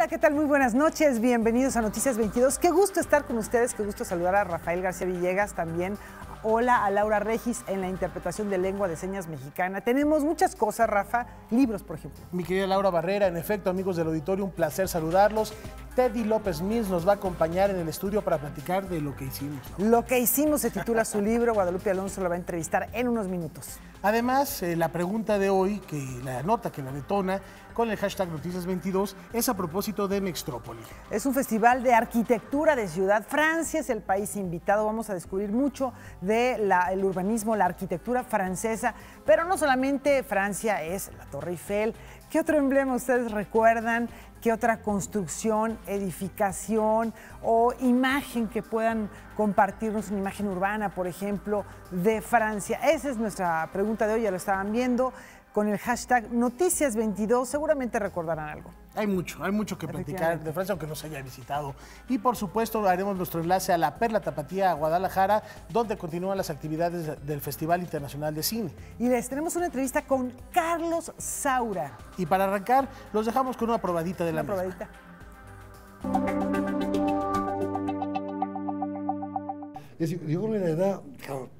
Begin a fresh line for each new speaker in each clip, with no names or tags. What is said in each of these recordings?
Hola, ¿qué tal? Muy buenas noches, bienvenidos a Noticias 22. Qué gusto estar con ustedes, qué gusto saludar a Rafael García Villegas también. Hola a Laura Regis en la interpretación de lengua de señas mexicana. Tenemos muchas cosas, Rafa, libros, por ejemplo.
Mi querida Laura Barrera, en efecto, amigos del auditorio, un placer saludarlos. Teddy López Mills nos va a acompañar en el estudio para platicar de lo que hicimos, ¿no?
Lo que hicimos se titula su libro, Guadalupe Alonso lo va a entrevistar en unos minutos.
Además, la pregunta de hoy, que la nota que la detona, con el hashtag Noticias 22, es a propósito de Mextrópoli.
Es un festival de arquitectura de ciudad. Francia es el país invitado. Vamos a descubrir mucho del urbanismo, la arquitectura francesa. Pero no solamente Francia es la Torre Eiffel. ¿Qué otro emblema ustedes recuerdan? ¿Qué otra construcción, edificación o imagen que puedan compartirnos, una imagen urbana, por ejemplo, de Francia? Esa es nuestra pregunta de hoy, ya lo estaban viendo. Con el hashtag Noticias 22 seguramente recordarán algo.
Hay mucho que platicar de Francia, aunque no se haya visitado. Y por supuesto haremos nuestro enlace a la Perla Tapatía, a Guadalajara, donde continúan las actividades del Festival Internacional de Cine.
Y les tenemos una entrevista con Carlos Saura.
Y para arrancar, los dejamos con una probadita de la misma.
Probadita.
Yo creo que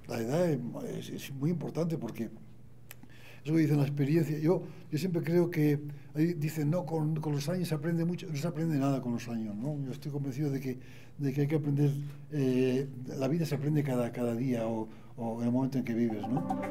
la edad es muy importante porque eso que dicen la experiencia. Yo siempre creo que dicen, no, con los años se aprende mucho, no se aprende nada con los años, ¿no? Yo estoy convencido de que hay que aprender, la vida se aprende cada día o en el momento en que vives, ¿no?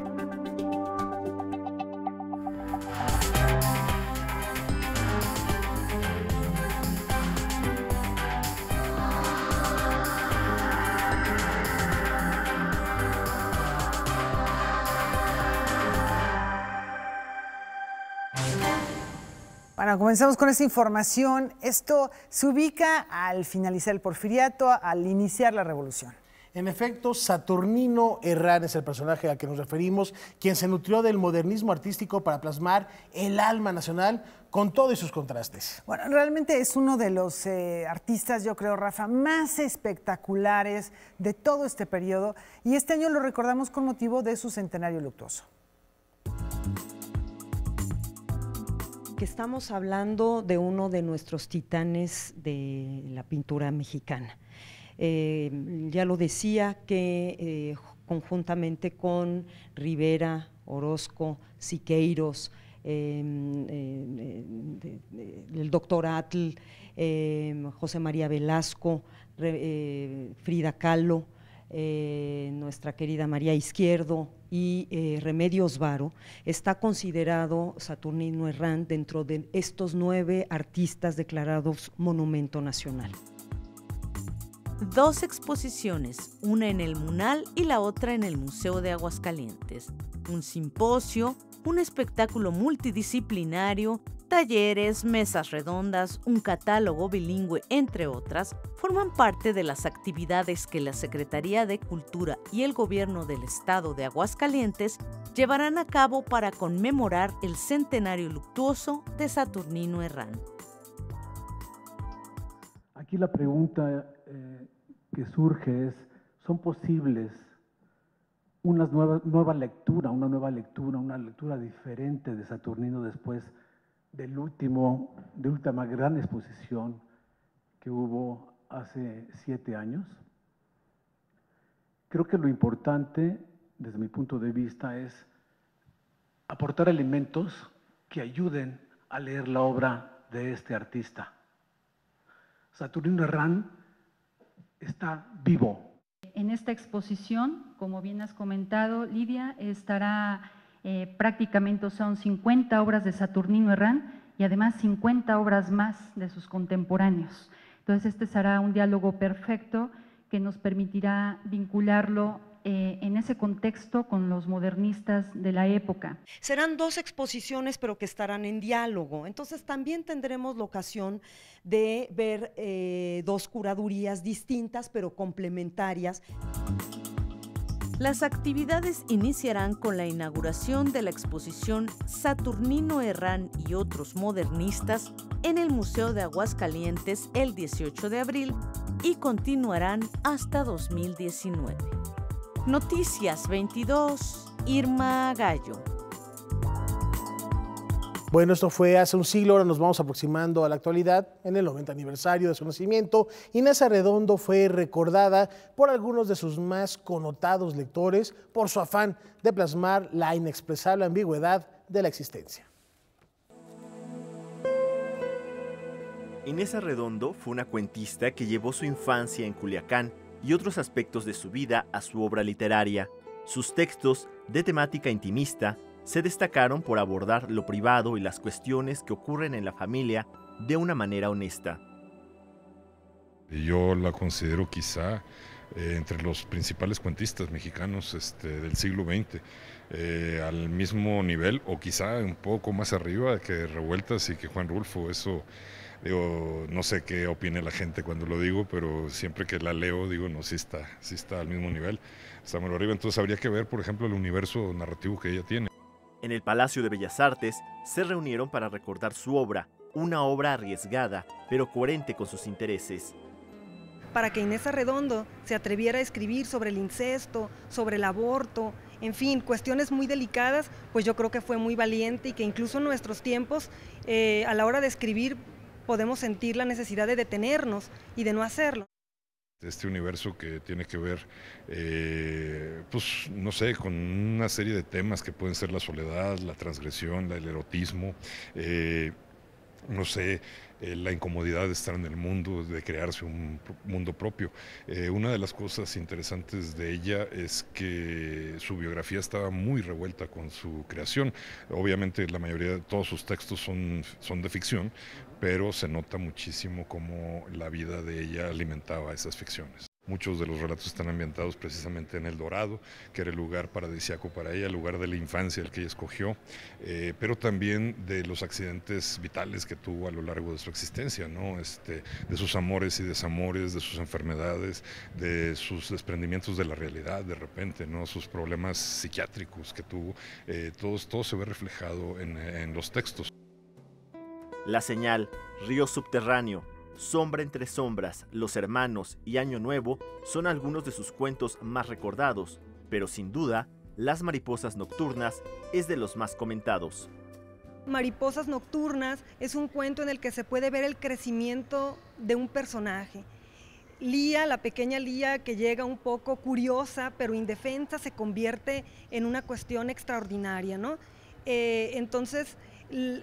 Bueno, comenzamos con esta información. Esto se ubica al finalizar el Porfiriato, al iniciar la Revolución.
En efecto, Saturnino Herrán es el personaje al que nos referimos, quien se nutrió del modernismo artístico para plasmar el alma nacional con todos sus contrastes.
Bueno, realmente es uno de los artistas, yo creo, Rafa, más espectaculares de todo este periodo, y este año lo recordamos con motivo de su centenario luctuoso.
Que estamos hablando de uno de nuestros titanes de la pintura mexicana. Ya lo decía que conjuntamente con Rivera, Orozco, Siqueiros, el doctor Atl, José María Velasco, Frida Kahlo, nuestra querida María Izquierdo y Remedios Varo, está considerado Saturnino Herrán dentro de estos 9 artistas declarados Monumento Nacional.
2 exposiciones, una en el MUNAL y la otra en el Museo de Aguascalientes, un simposio, un espectáculo multidisciplinario, talleres, mesas redondas, un catálogo bilingüe, entre otras, forman parte de las actividades que la Secretaría de Cultura y el Gobierno del Estado de Aguascalientes llevarán a cabo para conmemorar el centenario luctuoso de Saturnino Herrán.
Aquí la pregunta que surge es, ¿son posibles una nueva lectura, una lectura diferente de Saturnino después de última gran exposición que hubo hace 7 años? Creo que lo importante, desde mi punto de vista, es aportar elementos que ayuden a leer la obra de este artista. Saturnino Herrán está vivo.
En esta exposición, como bien has comentado, Lidia, estará prácticamente, son 50 obras de Saturnino Herrán y además 50 obras más de sus contemporáneos. Entonces, este será un diálogo perfecto que nos permitirá vincularlo en ese contexto con los modernistas de la época.
Serán 2 exposiciones, pero que estarán en diálogo. Entonces también tendremos la ocasión de ver 2 curadurías distintas, pero complementarias.
Las actividades iniciarán con la inauguración de la exposición Saturnino Herrán y otros modernistas en el Museo de Aguascalientes el 18 de abril y continuarán hasta 2019. Noticias 22, Irma Gallo.
Bueno, esto fue hace un siglo, ahora nos vamos aproximando a la actualidad, en el 90 aniversario de su nacimiento. Inés Arredondo fue recordada por algunos de sus más connotados lectores por su afán de plasmar la inexpresable ambigüedad de la existencia.
Inés Arredondo fue una cuentista que llevó su infancia en Culiacán y otros aspectos de su vida a su obra literaria. Sus textos, de temática intimista, se destacaron por abordar lo privado y las cuestiones que ocurren en la familia de una manera honesta.
Yo la considero quizá entre los principales cuentistas mexicanos del siglo XX, al mismo nivel o quizá un poco más arriba que Revueltas y que Juan Rulfo. Eso, digo, no sé qué opine la gente cuando lo digo, pero siempre que la leo digo, no, sí está al mismo nivel, está muy arriba. Entonces habría que ver, por ejemplo, el universo narrativo que ella tiene.
En el Palacio de Bellas Artes se reunieron para recordar su obra, una obra arriesgada, pero coherente con sus intereses.
Para que Inés Arredondo se atreviera a escribir sobre el incesto, sobre el aborto, en fin, cuestiones muy delicadas, pues yo creo que fue muy valiente y que incluso en nuestros tiempos, a la hora de escribir, podemos sentir la necesidad de detenernos y de no hacerlo.
Este universo que tiene que ver, pues no sé, con una serie de temas que pueden ser la soledad, la transgresión, el erotismo, no sé, la incomodidad de estar en el mundo, de crearse un mundo propio. Una de las cosas interesantes de ella es que su biografía estaba muy revuelta con su creación. Obviamente la mayoría de todos sus textos son de ficción, pero se nota muchísimo cómo la vida de ella alimentaba esas ficciones. Muchos de los relatos están ambientados precisamente en El Dorado, que era el lugar paradisíaco para ella, el lugar de la infancia, el que ella escogió, pero también de los accidentes vitales que tuvo a lo largo de su existencia, ¿no? De sus amores y desamores, de sus enfermedades, de sus desprendimientos de la realidad de repente, ¿no? Sus problemas psiquiátricos que tuvo, todo se ve reflejado en los textos.
La Señal, Río Subterráneo, Sombra entre sombras, Los hermanos y Año Nuevo son algunos de sus cuentos más recordados, pero sin duda, Las mariposas nocturnas es de los más comentados.
Mariposas nocturnas es un cuento en el que se puede ver el crecimiento de un personaje. Lía, la pequeña Lía, que llega un poco curiosa pero indefensa, se convierte en una cuestión extraordinaria, ¿no? Entonces,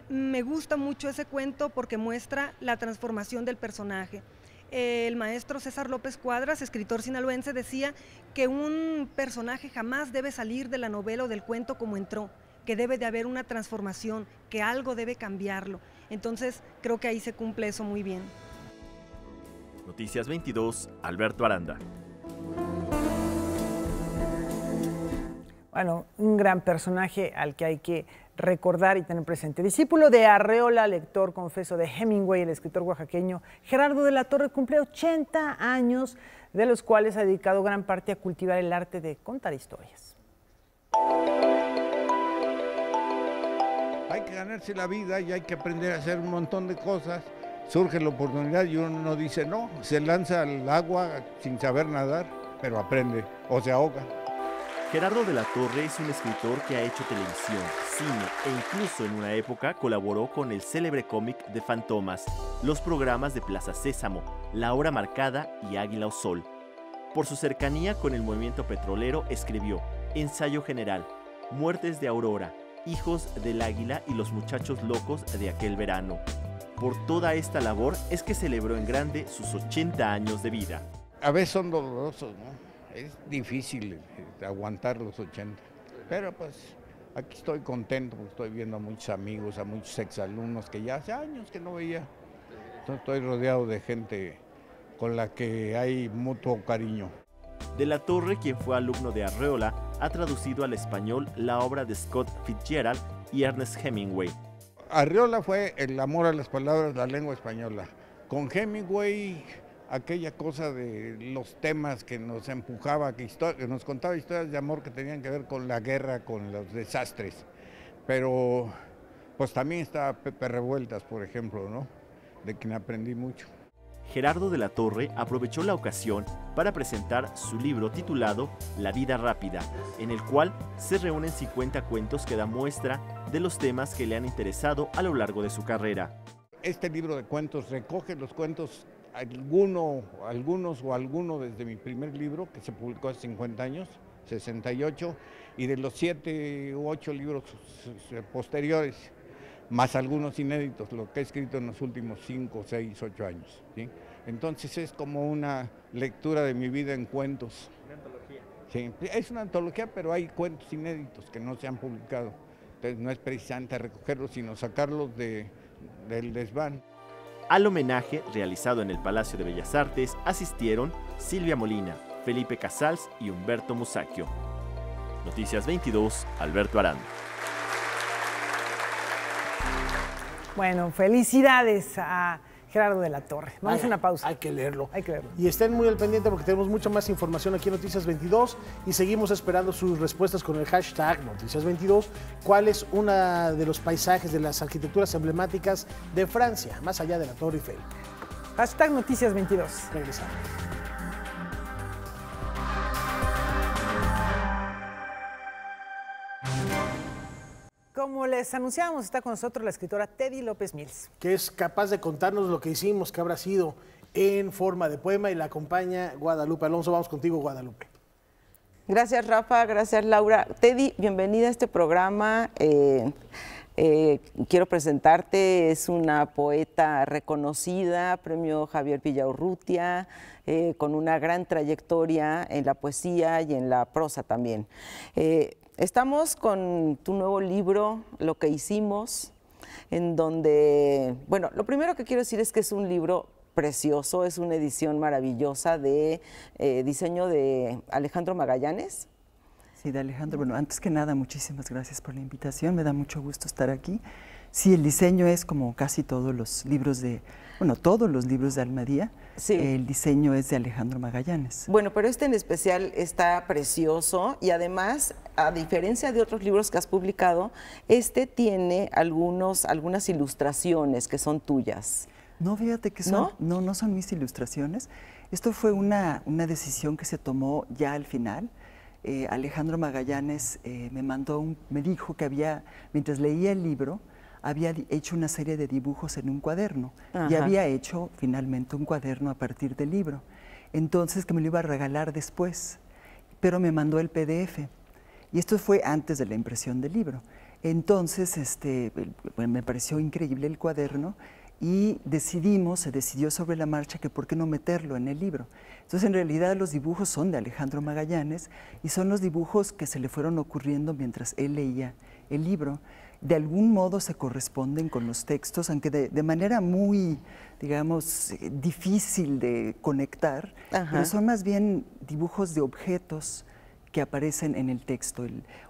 me gusta mucho ese cuento porque muestra la transformación del personaje. El maestro César López Cuadras, escritor sinaloense, decía que un personaje jamás debe salir de la novela o del cuento como entró, que debe de haber una transformación, que algo debe cambiarlo. Entonces, creo que ahí se cumple eso muy bien.
Noticias 22, Alberto Aranda.
Bueno, un gran personaje al que hay que recordar y tener presente. Discípulo de Arreola, lector confeso de Hemingway, el escritor oaxaqueño Gerardo de la Torre cumple 80 años, de los cuales ha dedicado gran parte a cultivar el arte de contar historias.
Hay que ganarse la vida y hay que aprender a hacer un montón de cosas. Surge la oportunidad y uno no dice no, se lanza al agua sin saber nadar, pero aprende o se ahoga.
Gerardo de la Torre es un escritor que ha hecho televisión, cine e incluso en una época colaboró con el célebre cómic de Fantomas, los programas de Plaza Sésamo, La Hora Marcada y Águila o Sol. Por su cercanía con el movimiento petrolero escribió Ensayo General, Muertes de Aurora, Hijos del Águila y Los Muchachos Locos de Aquel Verano. Por toda esta labor es que celebró en grande sus 80 años de vida.
A veces son dolorosos, ¿no? Es difícil aguantar los 80, pero pues aquí estoy contento porque estoy viendo a muchos amigos, a muchos exalumnos que ya hace años que no veía. Entonces estoy rodeado de gente con la que hay mutuo cariño.
De la Torre, quien fue alumno de Arreola, ha traducido al español la obra de Scott Fitzgerald y Ernest Hemingway.
Arreola fue el amor a las palabras, la lengua española. Con Hemingway, aquella cosa de los temas que nos empujaba, que nos contaba historias de amor que tenían que ver con la guerra, con los desastres. Pero pues también estaba Pepe Revueltas, por ejemplo, ¿no? De quien aprendí mucho.
Gerardo de la Torre aprovechó la ocasión para presentar su libro titulado La vida rápida, en el cual se reúnen 50 cuentos que dan muestra de los temas que le han interesado a lo largo de su carrera.
Este libro de cuentos recoge los cuentos, alguno desde mi primer libro, que se publicó hace 50 años, 68, y de los 7 u 8 libros posteriores, más algunos inéditos, lo que he escrito en los últimos 5, 6, 8 años, ¿sí? Entonces es como una lectura de mi vida en cuentos. ¿Una antología? Sí, es una antología, pero hay cuentos inéditos que no se han publicado. Entonces no es precisamente recogerlos, sino sacarlos del desván.
Al homenaje realizado en el Palacio de Bellas Artes asistieron Silvia Molina, Felipe Casals y Humberto Musacchio. Noticias 22, Alberto Aranda.
Bueno, felicidades a Gerardo de la Torre. Vamos a una pausa.
Hay que leerlo.
Hay que leerlo.
Y estén muy al pendiente porque tenemos mucha más información aquí en Noticias 22 y seguimos esperando sus respuestas con el hashtag Noticias 22. ¿Cuál es una de los paisajes de las arquitecturas emblemáticas de Francia, más allá de la Torre Eiffel?
Hashtag Noticias 22.
Regresamos.
Como les anunciábamos, está con nosotros la escritora Teddy López Mills,
que es capaz de contarnos lo que hicimos, que habrá sido en forma de poema, y la acompaña Guadalupe Alonso. Vamos contigo, Guadalupe.
Gracias, Rafa. Gracias, Laura. Teddy, bienvenida a este programa. Quiero presentarte, es una poeta reconocida, premio Javier Villaurrutia, con una gran trayectoria en la poesía y en la prosa también. Estamos con tu nuevo libro, Lo que hicimos, en donde, bueno, lo primero que quiero decir es que es un libro precioso, es una edición maravillosa de diseño de Alejandro Magallanes.
Sí, de Alejandro. Bueno, antes que nada, muchísimas gracias por la invitación, me da mucho gusto estar aquí. Sí, el diseño es como casi todos los libros de, bueno, todos los libros de Almadía, sí. El diseño es de Alejandro Magallanes.
Bueno, pero este en especial está precioso y además, a diferencia de otros libros que has publicado, este tiene algunas ilustraciones que son tuyas.
No, fíjate que son, no son mis ilustraciones. Esto fue una decisión que se tomó ya al final. Alejandro Magallanes me dijo que mientras leía el libro, había hecho una serie de dibujos en un cuaderno. Ajá. Y había hecho finalmente un cuaderno a partir del libro. Entonces que me lo iba a regalar después, pero me mandó el PDF. Y esto fue antes de la impresión del libro. Entonces me pareció increíble el cuaderno y se decidió sobre la marcha que por qué no meterlo en el libro. Entonces en realidad los dibujos son de Alejandro Magallanes y son los dibujos que se le fueron ocurriendo mientras él leía el libro. De algún modo se corresponden con los textos, aunque de manera muy, digamos, difícil de conectar, pero son más bien dibujos de objetos que aparecen en el texto,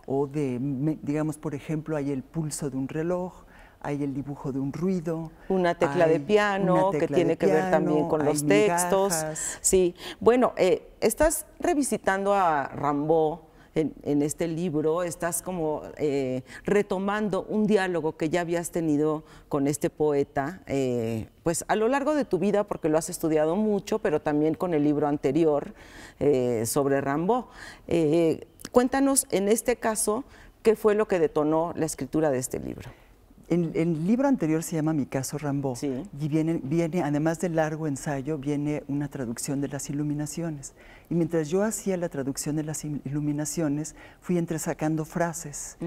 digamos, por ejemplo, hay el pulso de un reloj, hay el dibujo de un ruido.
Una tecla de piano que tiene que ver también con los textos. Migajas. Sí, bueno, estás revisitando a Rimbaud en este libro, estás como retomando un diálogo que ya habías tenido con este poeta, pues a lo largo de tu vida, porque lo has estudiado mucho, pero también con el libro anterior sobre Rimbaud. Cuéntanos, en este caso, ¿qué fue lo que detonó la escritura de este libro?
El libro anterior se llama Mi caso Rimbaud,
sí.
Y viene, además del largo ensayo, viene una traducción de las Iluminaciones. Y mientras yo hacía la traducción de las Iluminaciones, fui entresacando frases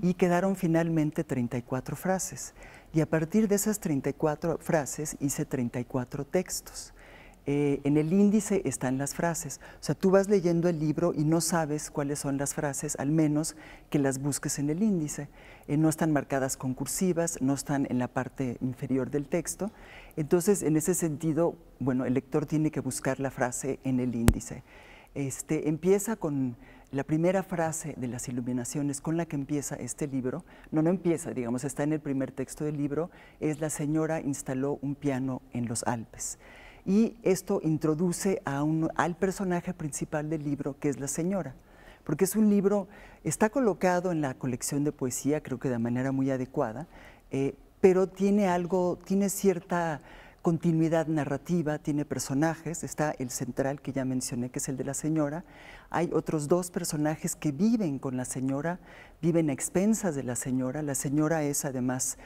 y quedaron finalmente 34 frases. Y a partir de esas 34 frases hice 34 textos. En el índice están las frases. O sea, tú vas leyendo el libro y no sabes cuáles son las frases, al menos que las busques en el índice. No están marcadas con cursivas, no están en la parte inferior del texto. Entonces, en ese sentido, bueno, el lector tiene que buscar la frase en el índice. Empieza con la primera frase de las Iluminaciones con la que empieza este libro. No empieza, digamos, está en el primer texto del libro, es la señora instaló un piano en los Alpes. Y esto introduce al personaje principal del libro, que es la señora, porque es un libro, está colocado en la colección de poesía, creo que de manera muy adecuada, pero tiene cierta continuidad narrativa, tiene personajes, está el central que ya mencioné, que es el de la señora. Hay otros dos personajes que viven con la señora, viven a expensas de la señora. La señora es además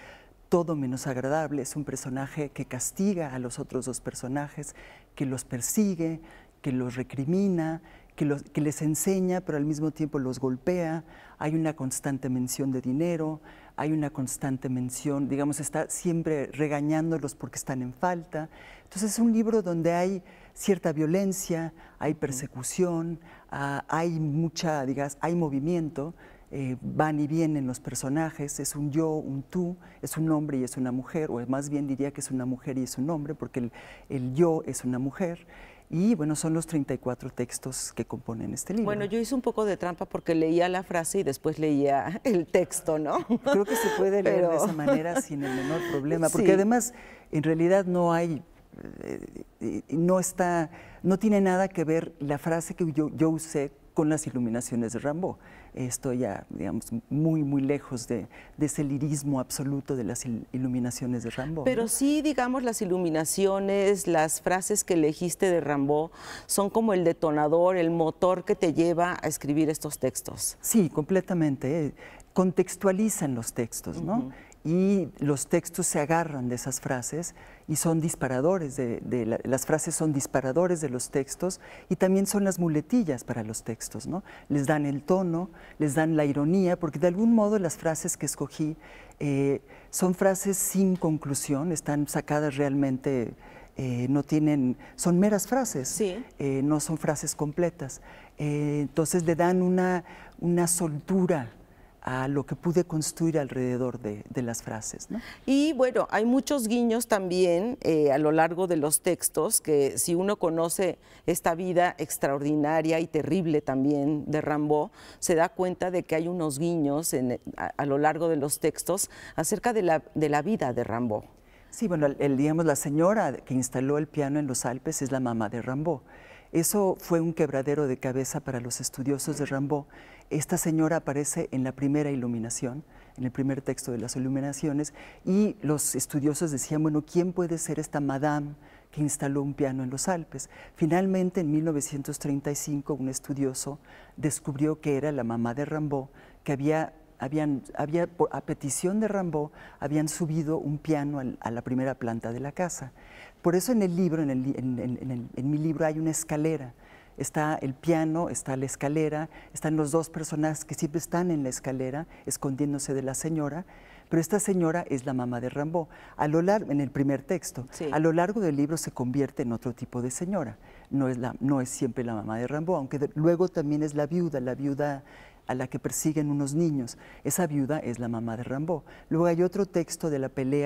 todo menos agradable, es un personaje que castiga a los otros dos personajes, que los persigue, que los recrimina, que les enseña, pero al mismo tiempo los golpea. Hay una constante mención de dinero, hay una constante mención, digamos, está siempre regañándolos porque están en falta. Entonces es un libro donde hay cierta violencia, hay persecución, hay mucha, digamos, hay movimiento, van y vienen los personajes, es un yo, un tú, es un hombre y es una mujer, o más bien diría que es una mujer y es un hombre, porque el yo es una mujer. Y bueno, son los 34 textos que componen este libro.
Bueno, yo hice un poco de trampa porque leía la frase y después leía el texto, ¿no?
Creo que se puede leer de esa manera sin el menor problema, porque además en realidad no hay, no tiene nada que ver la frase que yo usé con las iluminaciones de Rimbaud. Estoy ya, digamos, muy, muy lejos de ese lirismo absoluto de las iluminaciones de Rimbaud.
Pero
¿no?
sí, digamos, las iluminaciones, las frases que elegiste de Rimbaud son como el detonador, el motor que te lleva a escribir estos textos.
Sí, completamente. Contextualizan los textos, ¿no? Y los textos se agarran de esas frases y son disparadores, las frases son disparadores de los textos y también son las muletillas para los textos, ¿no? Les dan el tono, les dan la ironía, porque de algún modo las frases que escogí son frases sin conclusión, están sacadas realmente, no tienen, son meras frases,
sí.
No son frases completas. Entonces le dan una soltura a lo que pude construir alrededor de las frases, ¿no?
Y bueno, hay muchos guiños también a lo largo de los textos que si uno conoce esta vida extraordinaria y terrible también de Rimbaud, se da cuenta de que hay unos guiños a lo largo de los textos acerca de la vida de Rimbaud.
Sí, bueno, digamos, la señora que instaló el piano en los Alpes es la mamá de Rimbaud. Eso fue un quebradero de cabeza para los estudiosos de Rimbaud. Esta señora aparece en la primera iluminación, en el primer texto de las iluminaciones, y los estudiosos decían, bueno, ¿quién puede ser esta madame que instaló un piano en los Alpes? Finalmente, en 1935, un estudioso descubrió que era la mamá de Rimbaud, que a petición de Rimbaud, habían subido un piano a la primera planta de la casa. Por eso en el libro, en mi libro hay una escalera. Está el piano, está la escalera, están los dos personajes que siempre están en la escalera, escondiéndose de la señora, pero esta señora es la mamá de Rimbaud. En el primer texto,
sí.
A lo largo del libro se convierte en otro tipo de señora. No es siempre la mamá de Rimbaud, aunque luego también es la viuda a la que persiguen unos niños. Esa viuda es la mamá de Rimbaud. Luego hay otro texto de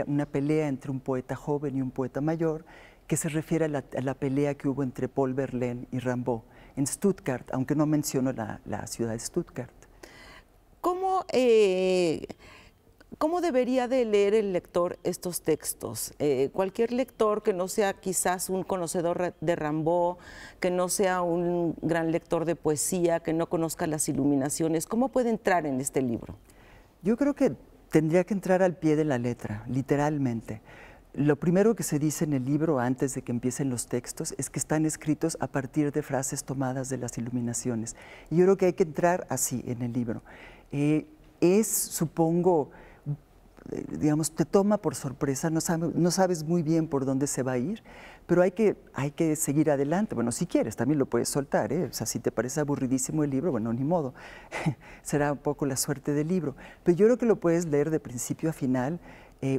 una pelea entre un poeta joven y un poeta mayor, que se refiere a la pelea que hubo entre Paul Verlaine y Rimbaud en Stuttgart, aunque no menciono la ciudad de Stuttgart.
¿Cómo debería de leer el lector estos textos? Cualquier lector que no sea quizás un conocedor de Rimbaud, que no sea un gran lector de poesía, que no conozca las iluminaciones, ¿cómo puede entrar en este libro?
Yo creo que tendría que entrar al pie de la letra, literalmente. Lo primero que se dice en el libro antes de que empiecen los textos es que están escritos a partir de frases tomadas de las iluminaciones. Y yo creo que hay que entrar así en el libro. Supongo, digamos, te toma por sorpresa, no sabes muy bien por dónde se va a ir, pero hay que seguir adelante. Bueno, si quieres, también lo puedes soltar, ¿eh? O sea, si te parece aburridísimo el libro, bueno, ni modo, será un poco la suerte del libro. Pero yo creo que lo puedes leer de principio a final.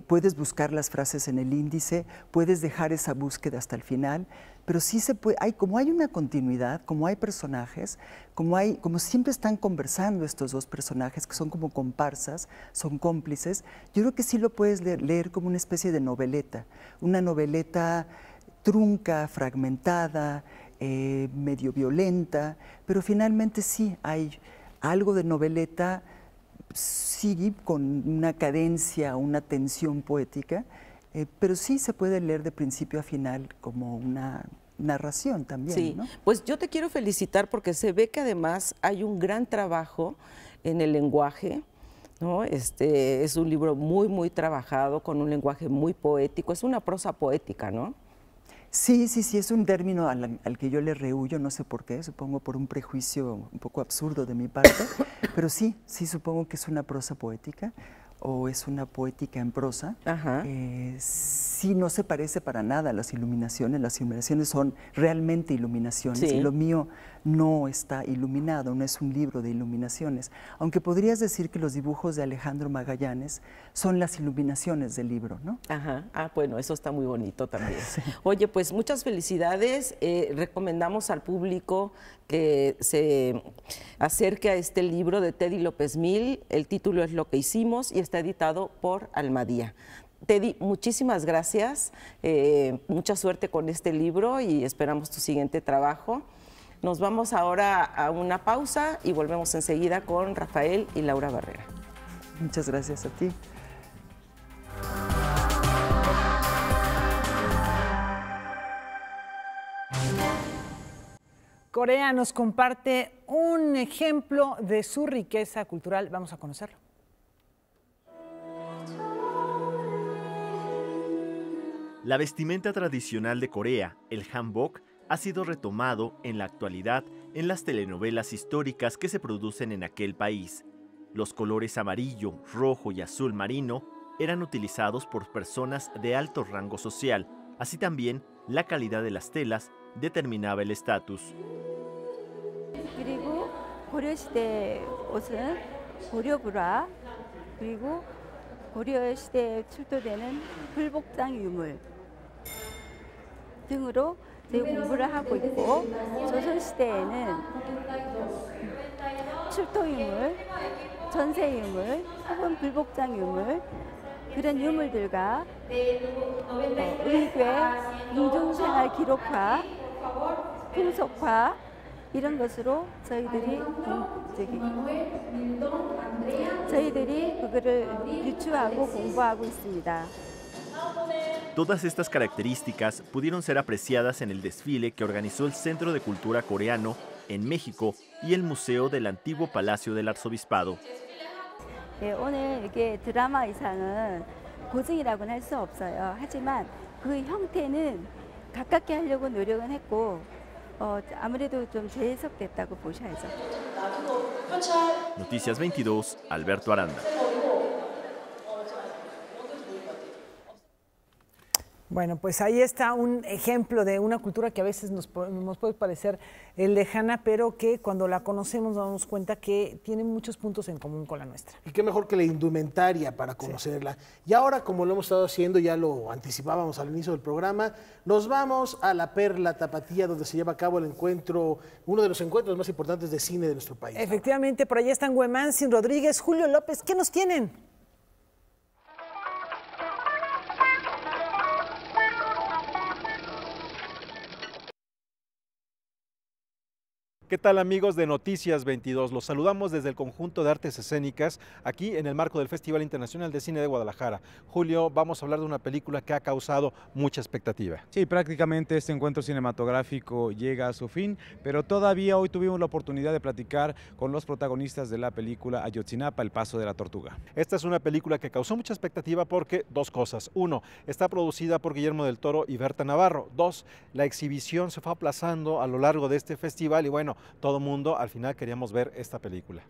Puedes buscar las frases en el índice, puedes dejar esa búsqueda hasta el final, pero sí se puede, como hay una continuidad, como hay personajes, como siempre están conversando estos dos personajes que son como comparsas, son cómplices, yo creo que sí lo puedes leer como una especie de noveleta, una noveleta trunca, fragmentada, medio violenta, pero finalmente sí hay algo de noveleta, sí, con una cadencia, una tensión poética, pero sí se puede leer de principio a final como una narración también.
Sí,
¿no?
Pues yo te quiero felicitar porque se ve que además hay un gran trabajo en el lenguaje ¿no? Es un libro muy, muy trabajado, con un lenguaje muy poético, es una prosa poética, ¿no?
Sí, es un término al que yo le rehuyo, no sé por qué, supongo por un prejuicio un poco absurdo de mi parte, pero sí supongo que es una prosa poética o es una poética en prosa. Sí, no se parece para nada a las iluminaciones son realmente iluminaciones, y lo mío no está iluminado, no es un libro de iluminaciones, aunque podrías decir que los dibujos de Alejandro Magallanes son las iluminaciones del libro, ¿no?
Bueno, eso está muy bonito también. Sí. Oye, pues muchas felicidades, recomendamos al público que se acerque a este libro de Teddy López Mil, el título es Lo que hicimos y está editado por Almadía. Teddy, muchísimas gracias, mucha suerte con este libro y esperamos tu siguiente trabajo. Nos vamos ahora a una pausa y volvemos enseguida con Rafael y Laura Barrera.
Muchas gracias a ti.
Corea nos comparte un ejemplo de su riqueza cultural. Vamos a conocerlo.
La vestimenta tradicional de Corea, el hanbok, ha sido retomado en la actualidad en las telenovelas históricas que se producen en aquel país. Los colores amarillo, rojo y azul marino eran utilizados por personas de alto rango social, así también la calidad de las telas determinaba el estatus.
그리고 고려시대 옷은 고려불화, 그리고 고려시대에 출토되는 불복장 유물 등으로 공부를 하고 있고, 조선시대에는 출토유물, 전세유물, 혹은 불복장 유물, 그런 유물들과 의궤, 인중생활 기록화, 풍속화 이런 것으로 저희들이 그거를 유추하고 공부하고 있습니다.
Todas estas características pudieron ser apreciadas en el desfile que organizó el Centro de Cultura Coreano en México y el Museo del Antiguo Palacio del Arzobispado.
오늘 이게 드라마 의상은 고증이라고는 할 수 없어요. 하지만 그 형태는 가깝게 하려고 노력은 했고 아무래도 좀 재해석됐다고 보셔야죠.
Noticias 22, Alberto Aranda.
Bueno, pues ahí está un ejemplo de una cultura que a veces nos puede parecer lejana, pero que cuando la conocemos nos damos cuenta que tiene muchos puntos en común con la nuestra.
Y qué mejor que la indumentaria para conocerla. Sí. Y ahora, como lo hemos estado haciendo, ya lo anticipábamos al inicio del programa, nos vamos a la Perla Tapatía, donde se lleva a cabo el encuentro, uno de los encuentros más importantes de cine de nuestro país.
Efectivamente, por allá están Güemanzin Rodríguez, Julio López, ¿qué nos tienen?
¿Qué tal, amigos de Noticias 22? Los saludamos desde el Conjunto de Artes Escénicas, aquí en el marco del Festival Internacional de Cine de Guadalajara. Julio, vamos a hablar de una película que ha causado mucha expectativa.
Sí, prácticamente este encuentro cinematográfico llega a su fin, pero todavía hoy tuvimos la oportunidad de platicar con los protagonistas de la película Ayotzinapa, El Paso de la Tortuga.
Esta es una película que causó mucha expectativa porque dos cosas. Uno, está producida por Guillermo del Toro y Berta Navarro. Dos, la exhibición se fue aplazando a lo largo de este festival y bueno, todo mundo al final queríamos ver esta película.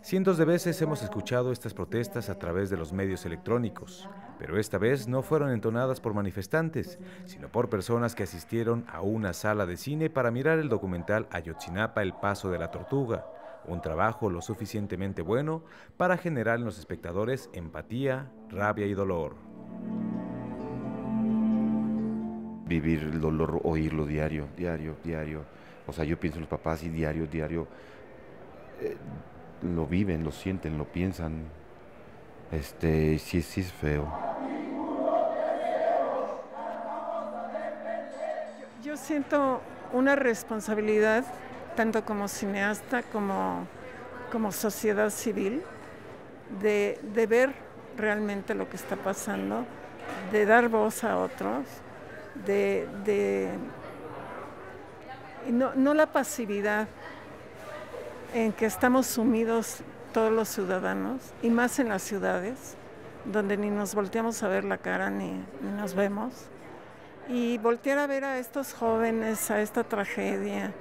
Cientos de veces hemos escuchado estas protestas a través de los medios electrónicos, pero esta vez no fueron entonadas por manifestantes, sino por personas que asistieron a una sala de cine para mirar el documental Ayotzinapa, El Paso de la Tortuga, un trabajo lo suficientemente bueno para generar en los espectadores empatía, rabia y dolor.
Vivir el dolor, oírlo diario. O sea, yo pienso en los papás y diario. Lo viven, lo sienten, lo piensan. Sí es feo.
Yo siento una responsabilidad, tanto como cineasta como sociedad civil, de ver realmente lo que está pasando, de dar voz a otros, de y no la pasividad en que estamos sumidos todos los ciudadanos, y más en las ciudades, donde ni nos volteamos a ver la cara ni nos vemos, y voltear a ver a estos jóvenes, a esta tragedia,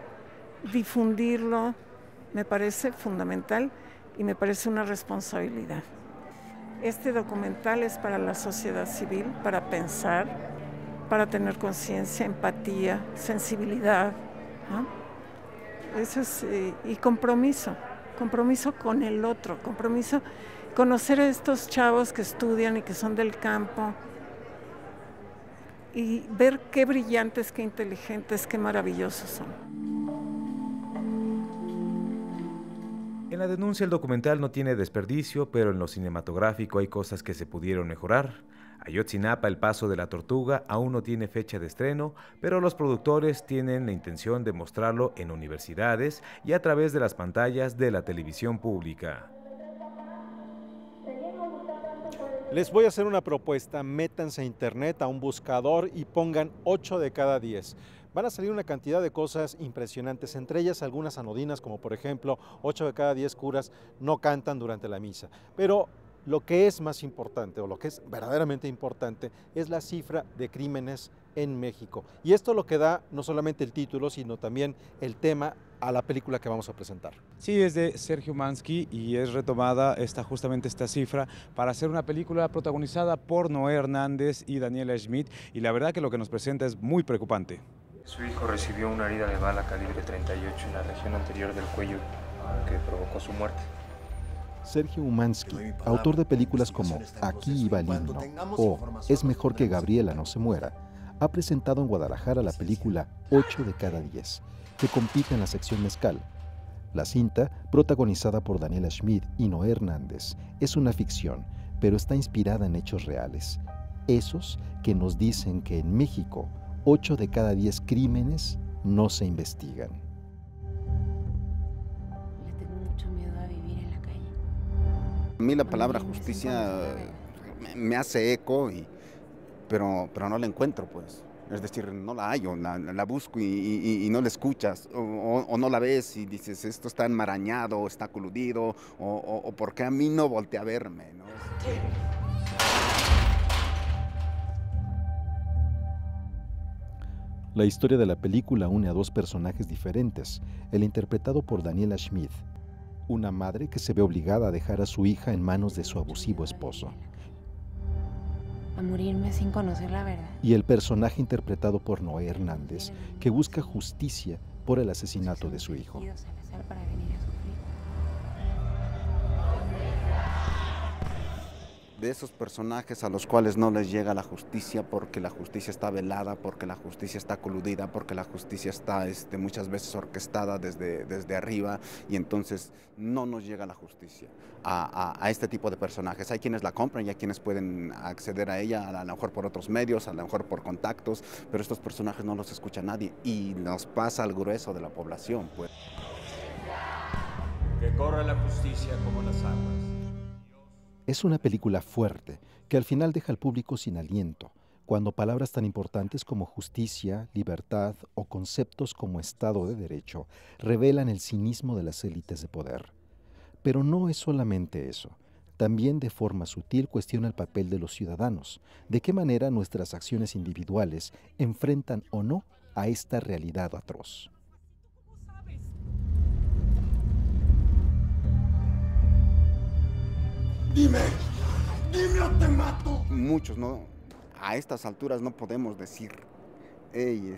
difundirlo, me parece fundamental y me parece una responsabilidad. Este documental es para la sociedad civil, para pensar, para tener conciencia, empatía, sensibilidad, ¿no? Eso es, y compromiso con el otro, compromiso, conocer a estos chavos que estudian y que son del campo y ver qué brillantes, qué inteligentes, qué maravillosos son.
En la denuncia el documental no tiene desperdicio, pero en lo cinematográfico hay cosas que se pudieron mejorar. Ayotzinapa, el paso de la tortuga, aún no tiene fecha de estreno, pero los productores tienen la intención de mostrarlo en universidades y a través de las pantallas de la televisión pública.
Les voy a hacer una propuesta, métanse a internet, a un buscador y pongan 8 de cada 10. Van a salir una cantidad de cosas impresionantes, entre ellas algunas anodinas, como por ejemplo, 8 de cada 10 curas no cantan durante la misa. Pero lo que es más importante, o lo que es verdaderamente importante, es la cifra de crímenes en México. Y esto lo que da no solamente el título, sino también el tema a la película que vamos a presentar.
Sí, es de Sergio Umansky y es retomada justamente esta cifra para hacer una película protagonizada por Noé Hernández y Daniela Schmidt, y la verdad que lo que nos presenta es muy preocupante.
Su hijo recibió una herida de bala calibre 38 en la región anterior del cuello que provocó su muerte.
Sergio Umansky, autor de películas como Aquí iba el himno o Es mejor que Gabriela no se muera, ha presentado en Guadalajara la película 8 de cada 10, que compite en la sección mezcal. La cinta, protagonizada por Daniela Schmidt y Noé Hernández, es una ficción, pero está inspirada en hechos reales. Esos que nos dicen que en México, 8 de cada 10 crímenes no se investigan.
A mí la palabra justicia me hace eco, pero no la encuentro, pues. Es decir, no la hallo, la busco y no la escuchas, o no la ves y dices, esto está enmarañado, está coludido, o ¿por qué a mí no voltea a verme, ¿no?
La historia de la película une a dos personajes diferentes, el interpretado por Daniela Schmidt, una madre que se ve obligada a dejar a su hija en manos de su abusivo esposo.
A morirme sin conocer la verdad.
Y el personaje interpretado por Noé Hernández, que busca justicia por el asesinato de su hijo.
De esos personajes a los cuales no les llega la justicia porque la justicia está velada, porque la justicia está coludida, porque la justicia está muchas veces orquestada desde arriba, y entonces no nos llega la justicia a este tipo de personajes. Hay quienes la compran y hay quienes pueden acceder a ella, a lo mejor por otros medios, a lo mejor por contactos, pero estos personajes no los escucha nadie y nos pasa al grueso de la población, pues.
Que corra la justicia como las aguas.
Es una película fuerte, que al final deja al público sin aliento, cuando palabras tan importantes como justicia, libertad o conceptos como Estado de Derecho revelan el cinismo de las élites de poder. Pero no es solamente eso. También de forma sutil cuestiona el papel de los ciudadanos, de qué manera nuestras acciones individuales enfrentan o no a esta realidad atroz.
Dime o te mato. Muchos, ¿no? A estas alturas no podemos decir, hey,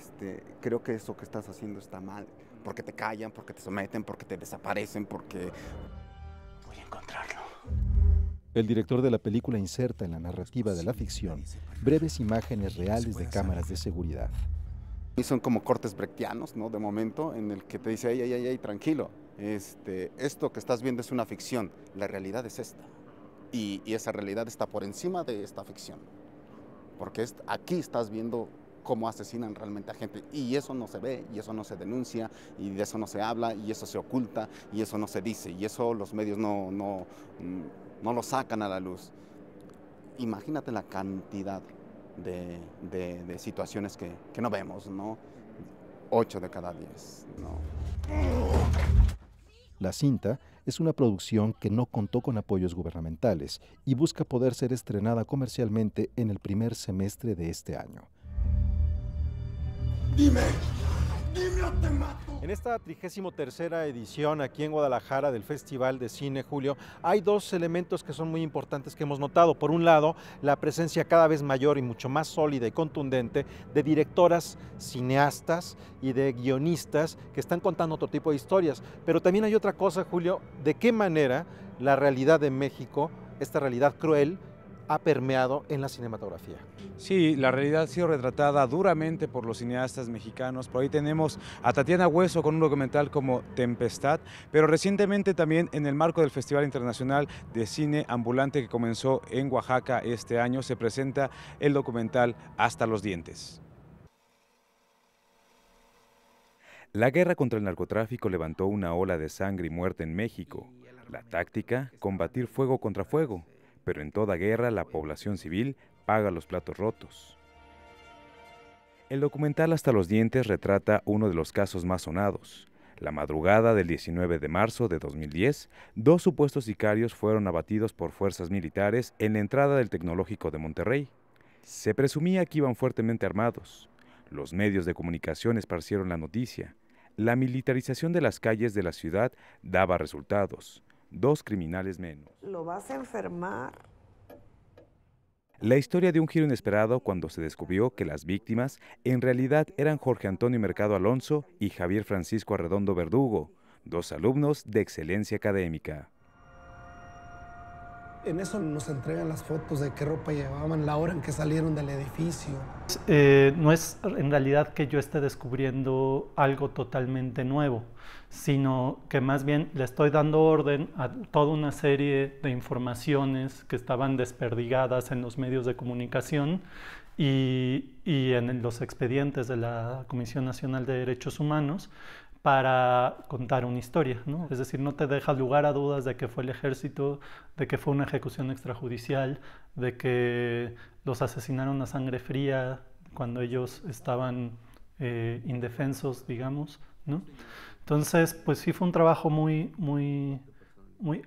creo que eso que estás haciendo está mal, porque te callan, porque te someten, porque te desaparecen, porque voy a encontrarlo.
El director de la película inserta en la narrativa de la ficción breves imágenes reales de cámaras de seguridad.
Y son como cortes brechtianos, ¿no? De momento, en el que te dice, hey, tranquilo, esto que estás viendo es una ficción, la realidad es esta. Y esa realidad está por encima de esta ficción, porque aquí estás viendo cómo asesinan realmente a gente, y eso no se ve, y eso no se denuncia, y de eso no se habla, y eso se oculta, y eso no se dice, y eso los medios no lo sacan a la luz. Imagínate la cantidad de situaciones que no vemos, ¿no? 8 de cada 10, ¿no?
La cinta es una producción que no contó con apoyos gubernamentales y busca poder ser estrenada comercialmente en el primer semestre de este año.
Dime o te mato.
En esta 33ª edición aquí en Guadalajara del Festival de Cine, Julio, hay dos elementos que son muy importantes que hemos notado. Por un lado, la presencia cada vez mayor y mucho más sólida y contundente de directoras, cineastas y de guionistas que están contando otro tipo de historias. Pero también hay otra cosa, Julio, de qué manera la realidad de México, esta realidad cruel, ha permeado en la cinematografía.
Sí, la realidad ha sido retratada duramente por los cineastas mexicanos. Por ahí tenemos a Tatiana Hueso con un documental como Tempestad, pero recientemente también en el marco del Festival Internacional de Cine Ambulante que comenzó en Oaxaca este año, se presenta el documental Hasta los dientes.
La guerra contra el narcotráfico levantó una ola de sangre y muerte en México. La táctica, combatir fuego contra fuego. Pero en toda guerra la población civil paga los platos rotos. El documental Hasta los dientes retrata uno de los casos más sonados. La madrugada del 19 de marzo de 2010, 2 supuestos sicarios fueron abatidos por fuerzas militares en la entrada del Tecnológico de Monterrey. Se presumía que iban fuertemente armados. Los medios de comunicación esparcieron la noticia. La militarización de las calles de la ciudad daba resultados. 2 criminales menos.
¿Lo vas a enfermar?
La historia de un giro inesperado cuando se descubrió que las víctimas en realidad eran Jorge Antonio Mercado Alonso y Javier Francisco Arredondo Verdugo, 2 alumnos de excelencia académica.
En eso nos entregan las fotos de qué ropa llevaban, la hora en que salieron del edificio.
No es en realidad que yo esté descubriendo algo totalmente nuevo, sino que más bien le estoy dando orden a toda una serie de informaciones que estaban desperdigadas en los medios de comunicación y en los expedientes de la Comisión Nacional de Derechos Humanos, para contar una historia, ¿no? Es decir, no te deja lugar a dudas de que fue el ejército, de que fue una ejecución extrajudicial, de que los asesinaron a sangre fría cuando ellos estaban indefensos, digamos, ¿no? Entonces, pues sí fue un trabajo muy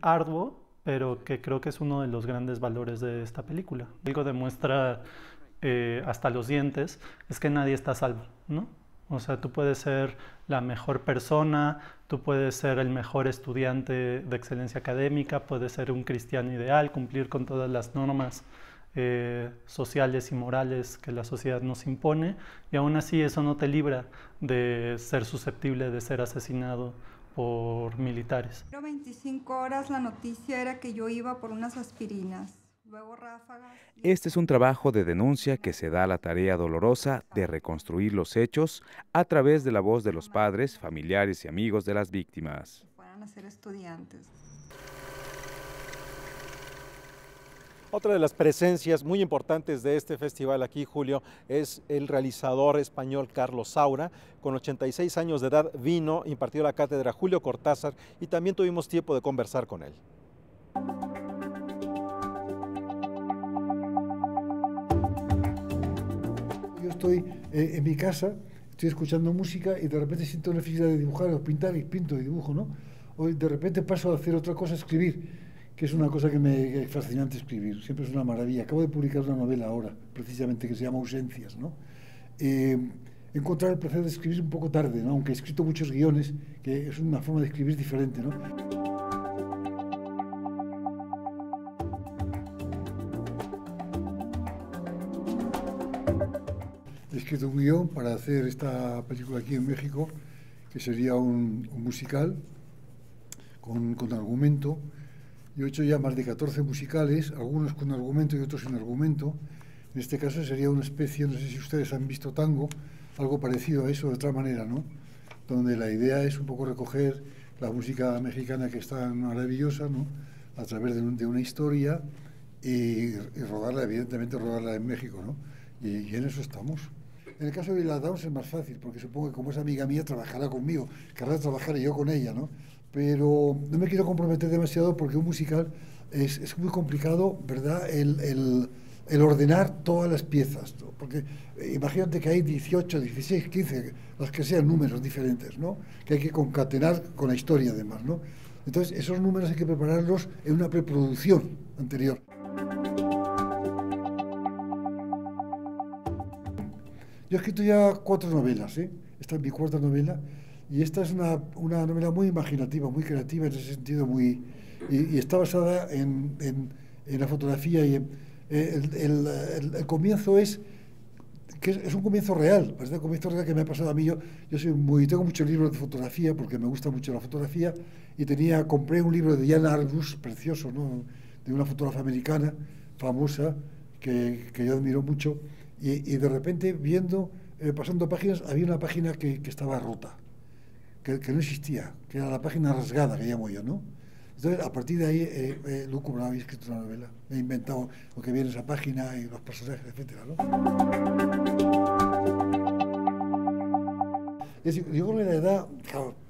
arduo, pero que creo que es uno de los grandes valores de esta película. Algo demuestra Hasta los dientes, es que nadie está a salvo, ¿no? O sea, tú puedes ser la mejor persona, tú puedes ser el mejor estudiante de excelencia académica, puedes ser un cristiano ideal, cumplir con todas las normas sociales y morales que la sociedad nos impone, y aún así eso no te libra de ser susceptible de ser asesinado por militares.
25 horas la noticia era que yo iba por unas aspirinas. Luego ráfagas.
Este es un trabajo de denuncia que se da a la tarea dolorosa de reconstruir los hechos a través de la voz de los padres, familiares y amigos de las víctimas.
Fueran a ser estudiantes.
Otra de las presencias muy importantes de este festival aquí, Julio, es el realizador español Carlos Saura. Con 86 años de edad vino, impartió la cátedra Julio Cortázar y también tuvimos tiempo de conversar con él.
Yo estoy en mi casa, estoy escuchando música y de repente siento la necesidad de dibujar o pintar y pinto y dibujo, ¿no? O de repente paso a hacer otra cosa, escribir, que es una cosa que me es fascinante escribir, siempre es una maravilla. Acabo de publicar una novela ahora, precisamente, que se llama Ausencias, ¿no? Encontrar el placer de escribir un poco tarde, ¿no? Aunque he escrito muchos guiones, que es una forma de escribir diferente, ¿no? He escrito un guión para hacer esta película aquí en México, que sería un musical con argumento. Yo he hecho ya más de 14 musicales, algunos con argumento y otros sin argumento. En este caso sería una especie, no sé si ustedes han visto Tango, algo parecido a eso de otra manera, ¿no? Donde la idea es un poco recoger la música mexicana, que es tan maravillosa, ¿no? A través de una historia y rodarla, evidentemente rodarla en México, ¿no? Y en eso estamos. En el caso de Lila Downs es más fácil, porque supongo que como es amiga mía trabajará conmigo, querrá trabajar yo con ella, ¿no? Pero no me quiero comprometer demasiado porque un musical es muy complicado, ¿verdad? El el ordenar todas las piezas, ¿no? Porque imagínate que hay 18, 16, 15, las que sean números diferentes, ¿no? Que hay que concatenar con la historia además, ¿no? Entonces esos números hay que prepararlos en una preproducción anterior. Yo he escrito ya 4 novelas, ¿eh? Esta es mi 4ª novela y esta es una novela muy imaginativa, muy creativa en ese sentido, y está basada en la fotografía y el comienzo es un comienzo real, es un comienzo real que me ha pasado a mí. Yo tengo muchos libros de fotografía porque me gusta mucho la fotografía y compré un libro de Diana Arbus, precioso, ¿no? De una fotógrafa americana famosa que yo admiro mucho y de repente pasando páginas, había una página que estaba rota, que no existía, que era la página rasgada que llamo yo, ¿no? Entonces, a partir de ahí, Luco había escrito una novela. He inventado lo que viene en esa página y los personajes, etcétera, ¿no? Yo creo que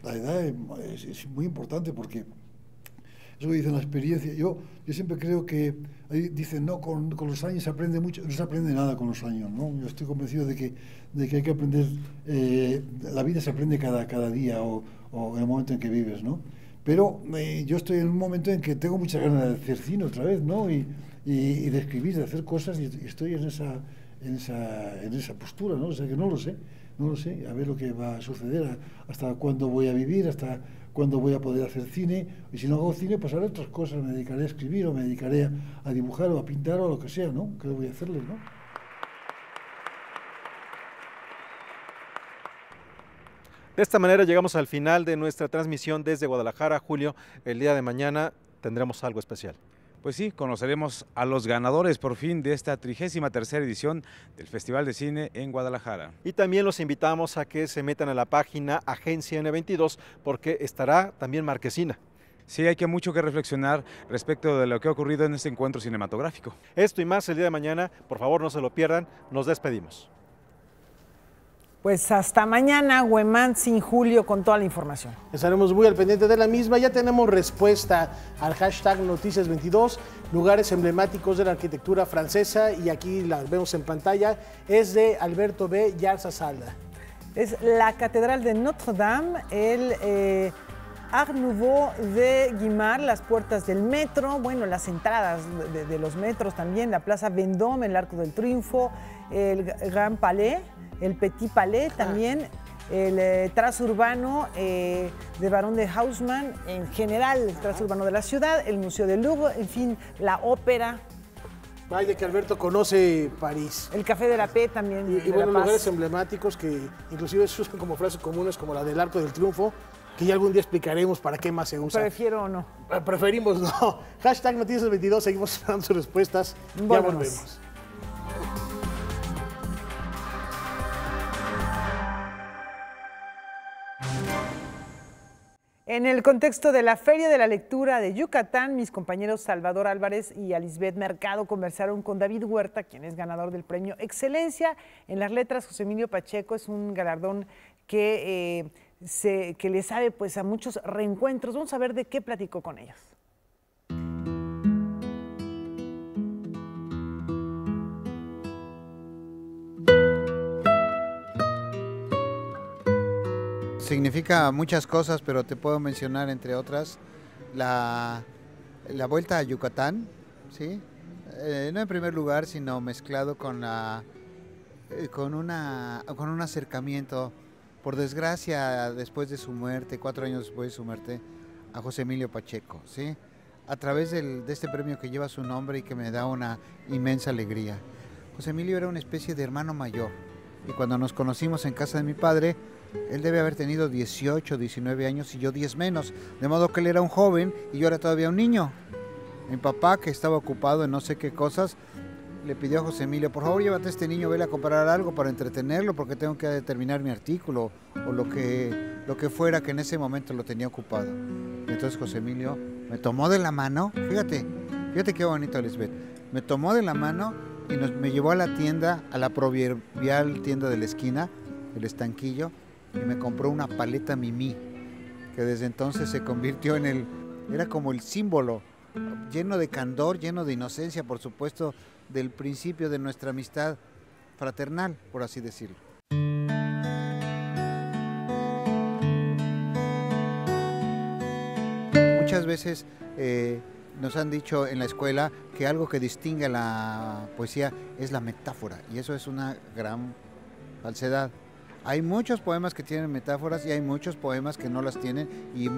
la edad es muy importante porque eso que dicen la experiencia. Yo siempre creo que dicen, no, con los años se aprende mucho. No se aprende nada con los años, ¿no? Yo estoy convencido de que hay que aprender. La vida se aprende cada día o en el momento en que vives, ¿no? Pero yo estoy en un momento en que tengo muchas ganas de hacer cine otra vez, ¿no? Y de escribir, de hacer cosas, y estoy en esa postura, ¿no? O sea que no lo sé, a ver lo que va a suceder, hasta cuándo voy a vivir, hasta cuándo voy a poder hacer cine, y si no hago cine, pues haré otras cosas, me dedicaré a escribir, o me dedicaré a dibujar, o a pintar, o a lo que sea, ¿no? ¿Qué voy a hacerle, no?
De esta manera llegamos al final de nuestra transmisión desde Guadalajara. Julio, el día de mañana tendremos algo especial.
Pues sí, conoceremos a los ganadores por fin de esta 33ª edición del Festival de Cine en Guadalajara.
Y también los invitamos a que se metan a la página Agencia N22 porque estará también Marquesina.
Sí, hay mucho que reflexionar respecto de lo que ha ocurrido en este encuentro cinematográfico.
Esto y más el día de mañana, por favor no se lo pierdan, nos despedimos.
Pues hasta mañana, Huemán sin Julio, con toda la información.
Estaremos muy al pendiente de la misma. Ya tenemos respuesta al hashtag Noticias22, lugares emblemáticos de la arquitectura francesa, y aquí las vemos en pantalla. Es de Alberto B. Yarza Salda.
Es la Catedral de Notre-Dame, el Art Nouveau de Guimard, las puertas del metro, bueno, las entradas de los metros también, la Plaza Vendôme, el Arco del Triunfo, el Grand Palais, el Petit Palais también, el trazo urbano de Barón de Haussmann, en general el trazo urbano de la ciudad, el Museo del Louvre, en fin, la ópera.
Vaya que Alberto conoce París.
El Café de la Paix también.
Y bueno, lugares emblemáticos que inclusive se usan como frases comunes, como la del Arco del Triunfo, que ya algún día explicaremos para qué más se usa.
Prefiero o no.
Preferimos no. Hashtag Noticias22, seguimos esperando sus respuestas. Ya volvemos.
En el contexto de la Feria de la Lectura de Yucatán, mis compañeros Salvador Álvarez y Alisbeth Mercado conversaron con David Huerta, quien es ganador del premio Excelencia en las Letras José Emilio Pacheco. Es un galardón que le sabe pues a muchos reencuentros. Vamos a ver de qué platicó con ellos.
Significa muchas cosas, pero te puedo mencionar, entre otras, la vuelta a Yucatán, ¿sí? No en primer lugar, sino mezclado con un acercamiento, por desgracia, después de su muerte, 4 años después de su muerte, a José Emilio Pacheco, ¿sí? A través de este premio que lleva su nombre y que me da una inmensa alegría. José Emilio era una especie de hermano mayor, y cuando nos conocimos en casa de mi padre, él debe haber tenido 18, 19 años y yo 10 menos, de modo que él era un joven y yo era todavía un niño. Mi papá, que estaba ocupado en no sé qué cosas, le pidió a José Emilio, por favor llévate a este niño, vele a comprar algo para entretenerlo porque tengo que terminar mi artículo o lo que fuera, que en ese momento lo tenía ocupado. Y entonces José Emilio me tomó de la mano, fíjate qué bonito, Lisbeth, me tomó de la mano y me llevó a la tienda, a la proverbial tienda de la esquina, el estanquillo, y me compró una paleta Mimí, que desde entonces se convirtió era como el símbolo, lleno de candor, lleno de inocencia, por supuesto, del principio de nuestra amistad fraternal, por así decirlo. Muchas veces nos han dicho en la escuela que algo que distingue a la poesía es la metáfora, y eso es una gran falsedad. Hay muchos poemas que tienen metáforas y hay muchos poemas que no las tienen, y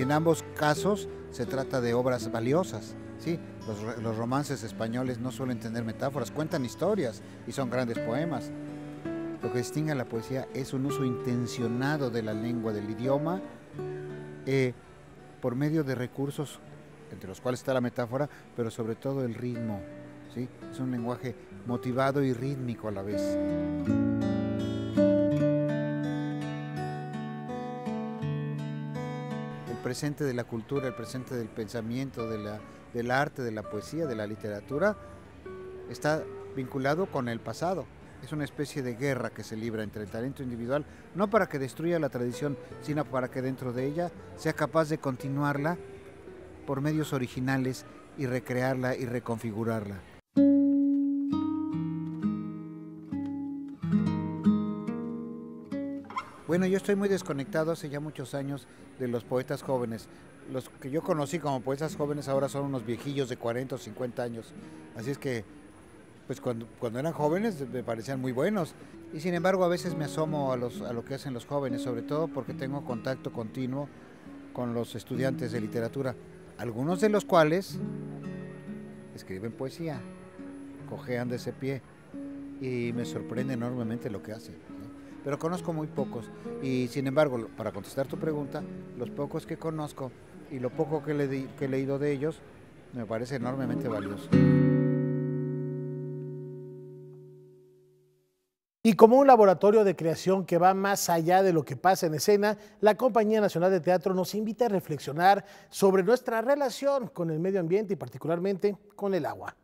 en ambos casos se trata de obras valiosas. Sí, los romances españoles no suelen tener metáforas, cuentan historias y son grandes poemas. Lo que distingue a la poesía es un uso intencionado de la lengua, del idioma, por medio de recursos, entre los cuales está la metáfora, pero sobre todo el ritmo. ¿Sí? Es un lenguaje motivado y rítmico a la vez. El presente de la cultura, el presente del pensamiento, del arte, de la poesía, de la literatura, está vinculado con el pasado. Es una especie de guerra que se libra entre el talento individual, no para que destruya la tradición, sino para que dentro de ella sea capaz de continuarla por medios originales y recrearla y reconfigurarla. Bueno, yo estoy muy desconectado hace ya muchos años de los poetas jóvenes. Los que yo conocí como poetas jóvenes ahora son unos viejillos de 40 o 50 años. Así es que, pues cuando eran jóvenes me parecían muy buenos. Y sin embargo a veces me asomo a lo que hacen los jóvenes, sobre todo porque tengo contacto continuo con los estudiantes de literatura, algunos de los cuales escriben poesía, cojean de ese pie, y me sorprende enormemente lo que hacen. Pero conozco muy pocos, y sin embargo, para contestar tu pregunta, los pocos que conozco y lo poco que he leído de ellos, me parece enormemente valioso.
Y como un laboratorio de creación que va más allá de lo que pasa en escena, la Compañía Nacional de Teatro nos invita a reflexionar sobre nuestra relación con el medio ambiente y particularmente con el agua.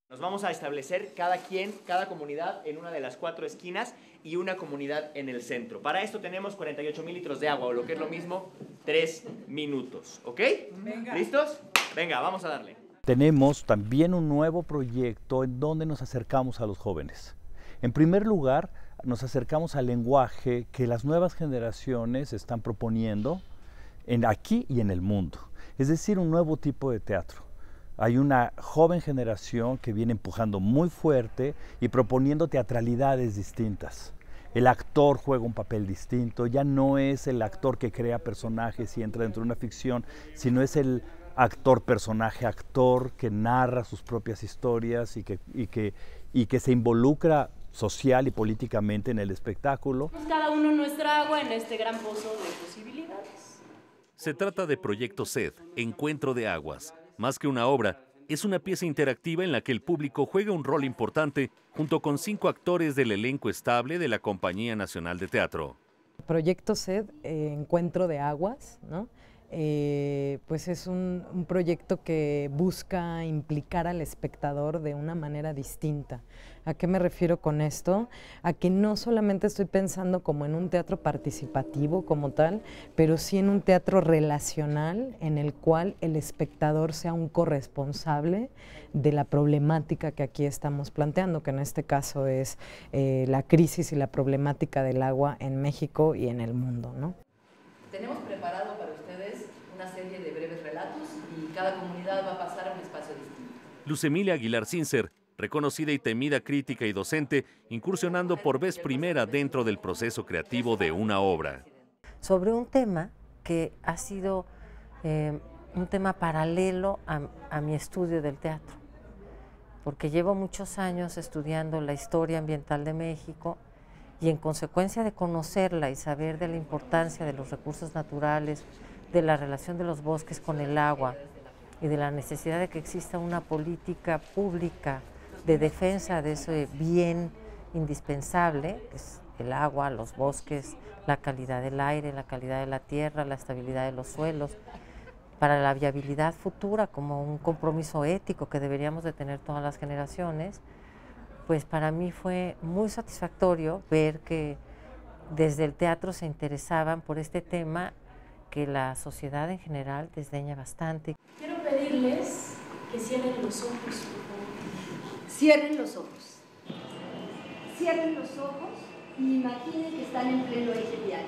Nos vamos a establecer cada comunidad en una de las 4 esquinas y una comunidad en el centro. Para esto tenemos 48,000 litros de agua, o lo que es lo mismo, 3 minutos. ¿Ok? Venga. ¿Listos? Venga, vamos a darle.
Tenemos también un nuevo proyecto en donde nos acercamos a los jóvenes. En primer lugar, nos acercamos al lenguaje que las nuevas generaciones están proponiendo aquí y en el mundo. Es decir, un nuevo tipo de teatro. Hay una joven generación que viene empujando muy fuerte y proponiendo teatralidades distintas. El actor juega un papel distinto, ya no es el actor que crea personajes y entra dentro de una ficción, sino es el actor que narra sus propias historias y que se involucra social y políticamente en el espectáculo.
Cada uno nuestra agua en este gran pozo de posibilidades.
Se trata de Proyecto SED, Encuentro de Aguas. Más que una obra, es una pieza interactiva en la que el público juega un rol importante junto con 5 actores del elenco estable de la Compañía Nacional de Teatro.
Proyecto SED, Encuentro de Aguas, ¿no? Pues es un proyecto que busca implicar al espectador de una manera distinta. ¿A qué me refiero con esto? A que no solamente estoy pensando como en un teatro participativo como tal, pero sí en un teatro relacional en el cual el espectador sea un corresponsable de la problemática que aquí estamos planteando, que en este caso es la crisis y la problemática del agua en México y en el mundo, ¿no?
Tenemos preparado para ustedes una serie de breves relatos y cada comunidad va a pasar a un espacio distinto.
Luz Emilia Aguilar Sincer, reconocida y temida crítica y docente, incursionando por vez primera dentro del proceso creativo de una obra.
Sobre un tema que ha sido un tema paralelo a mi estudio del teatro, porque llevo muchos años estudiando la historia ambiental de México, y en consecuencia de conocerla y saber de la importancia de los recursos naturales, de la relación de los bosques con el agua y de la necesidad de que exista una política pública de defensa de ese bien indispensable, que es el agua, los bosques, la calidad del aire, la calidad de la tierra, la estabilidad de los suelos, para la viabilidad futura como un compromiso ético que deberíamos de tener todas las generaciones. Pues para mí fue muy satisfactorio ver que desde el teatro se interesaban por este tema que la sociedad en general desdeña bastante.
Quiero pedirles
Que cierren los ojos, por favor.
Cierren los ojos. Cierren los ojos y imaginen que están en pleno eje vial.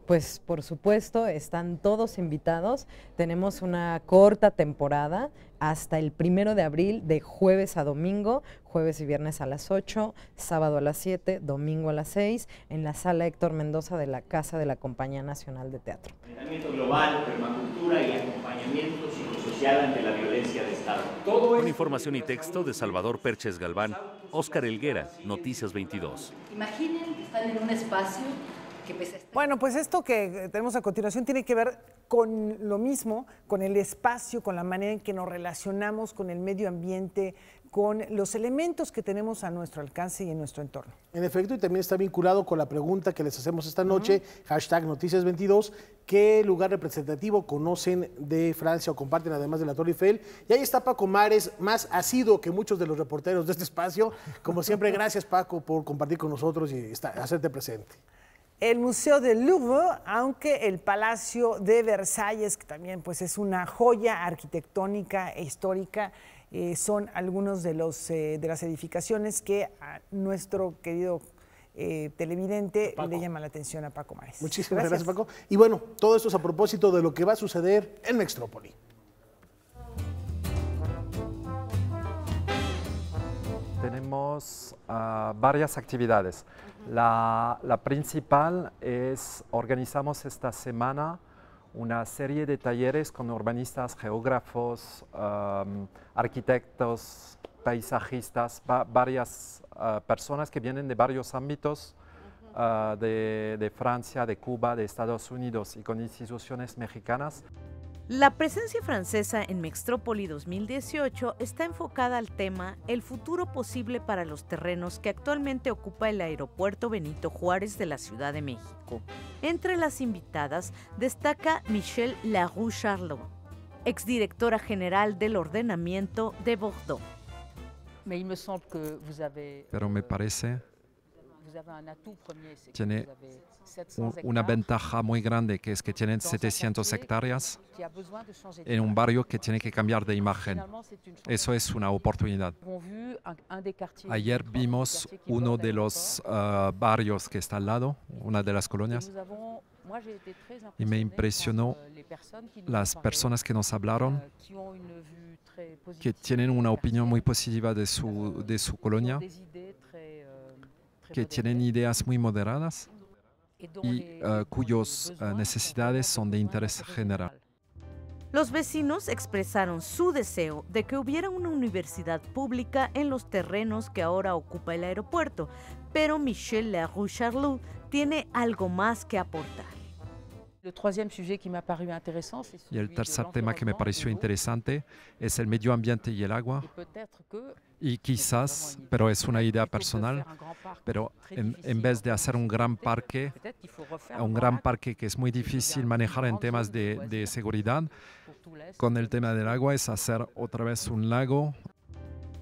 Pues por supuesto, están todos invitados. Tenemos una corta temporada hasta el 1 de abril, de jueves a domingo, jueves y viernes a las 8, sábado a las 7, domingo a las 6, en la sala Héctor Mendoza de la Casa de la Compañía Nacional de Teatro.
Entrenamiento global, permacultura y acompañamiento psicosocial ante la violencia de Estado.
Con información y texto de Salvador Perches Galván, Óscar Helguera, Noticias 22.
Imaginen que están en un espacio.
Bueno, pues esto que tenemos a continuación tiene que ver con lo mismo, con el espacio, con la manera en que nos relacionamos con el medio ambiente, con los elementos que tenemos a nuestro alcance y en nuestro entorno.
En efecto, y también está vinculado con la pregunta que les hacemos esta noche, hashtag Noticias 22, ¿qué lugar representativo conocen de Francia o comparten además de la Torre Eiffel? Y ahí está Paco Mares, más asiduo que muchos de los reporteros de este espacio. Como siempre, gracias Paco por compartir con nosotros y hacerte presente.
El Museo del Louvre, aunque el Palacio de Versalles, que también pues, es una joya arquitectónica e histórica, son algunos de las edificaciones que a nuestro querido televidente le llama la atención a Paco Mares.
Muchísimas gracias, Paco. Y bueno, todo esto es a propósito de lo que va a suceder en Mextrópoli.
Tenemos varias actividades. La principal es, organizamos esta semana una serie de talleres con urbanistas, geógrafos, arquitectos, paisajistas, varias personas que vienen de varios ámbitos de Francia, de Cuba, de Estados Unidos y con instituciones mexicanas.
La presencia francesa en Mextrópoli 2018 está enfocada al tema El futuro posible para los terrenos que actualmente ocupa el aeropuerto Benito Juárez de la Ciudad de México. Entre las invitadas destaca Michelle Laroux-Charlot, exdirectora general del ordenamiento de Bordeaux.
Pero me parece tiene una ventaja muy grande, que es que tienen 700 hectáreas en un barrio que tiene que cambiar de imagen. Eso es una oportunidad. Ayer vimos uno de los barrios que está al lado, una de las colonias, y me impresionó las personas que nos hablaron, que tienen una opinión muy positiva de su colonia, que tienen ideas muy moderadas y cuyas necesidades son de interés general.
Los vecinos expresaron su deseo de que hubiera una universidad pública en los terrenos que ahora ocupa el aeropuerto, pero Michelle Laroux-Charlot tiene algo más que aportar.
Y el tercer tema que me pareció interesante es el medio ambiente y el agua. Y quizás, pero es una idea personal, pero en vez de hacer un gran parque que es muy difícil manejar en temas de seguridad, con el tema del agua es hacer otra vez un lago.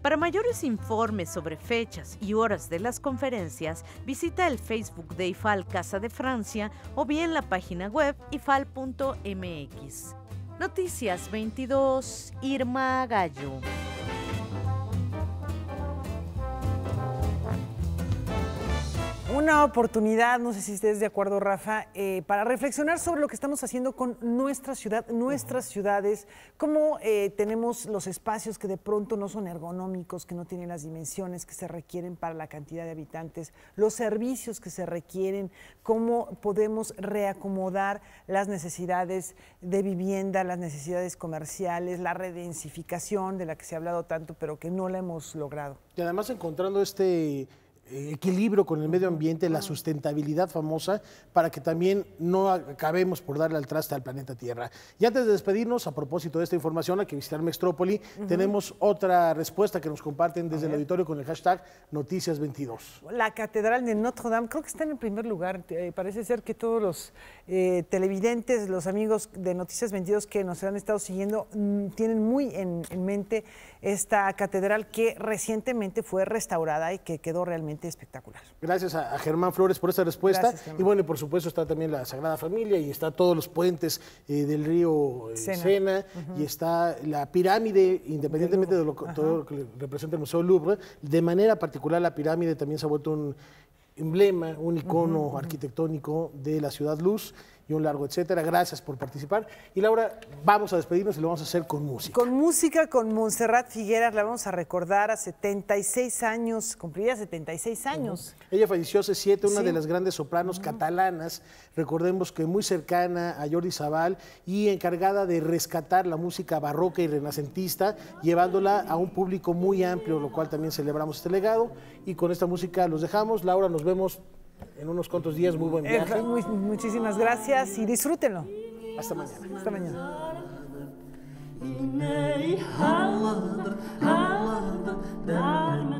Para mayores informes sobre fechas y horas de las conferencias, visita el Facebook de IFAL Casa de Francia o bien la página web ifal.mx. Noticias 22, Irma Gallo.
Una oportunidad, no sé si estés de acuerdo, Rafa, para reflexionar sobre lo que estamos haciendo con nuestra ciudad, nuestras ciudades, cómo tenemos los espacios que de pronto no son ergonómicos, que no tienen las dimensiones que se requieren para la cantidad de habitantes, los servicios que se requieren, cómo podemos reacomodar las necesidades de vivienda, las necesidades comerciales, la redensificación de la que se ha hablado tanto, pero que no la hemos logrado.
Y además encontrando este equilibrio con el medio ambiente, la sustentabilidad famosa, para que también no acabemos por darle al traste al planeta Tierra. Y antes de despedirnos, a propósito de esta información, hay que visitar Mextrópoli. Tenemos otra respuesta que nos comparten desde el auditorio con el hashtag Noticias22.
La Catedral de Notre Dame, creo que está en el primer lugar. Parece ser que todos los televidentes, los amigos de Noticias 22 que nos han estado siguiendo, tienen muy en mente esta catedral que recientemente fue restaurada y que quedó realmente realmente espectacular.
Gracias a Germán Flores por esta respuesta.
Gracias,
y bueno, y por supuesto está también la Sagrada Familia y está todos los puentes del río Sena, y está la pirámide, independientemente de todo lo que representa el Museo Louvre. De manera particular, la pirámide también se ha vuelto un emblema, un icono arquitectónico de la Ciudad Luz, y un largo etcétera. Gracias por participar. Y Laura, vamos a despedirnos y lo vamos a hacer con música.
Con música, con Montserrat Figueras, la vamos a recordar a 76 años, cumpliría 76 años.
Ella falleció hace 7, una de las grandes sopranos catalanas, recordemos que muy cercana a Jordi Sabal y encargada de rescatar la música barroca y renacentista, llevándola a un público muy amplio, lo cual también celebramos este legado. Y con esta música los dejamos. Laura, nos vemos en unos cuantos días. Muy buen viaje.
Muchísimas gracias y disfrútenlo.
Hasta mañana.
Hasta mañana.
إني حاضر حاضر دائما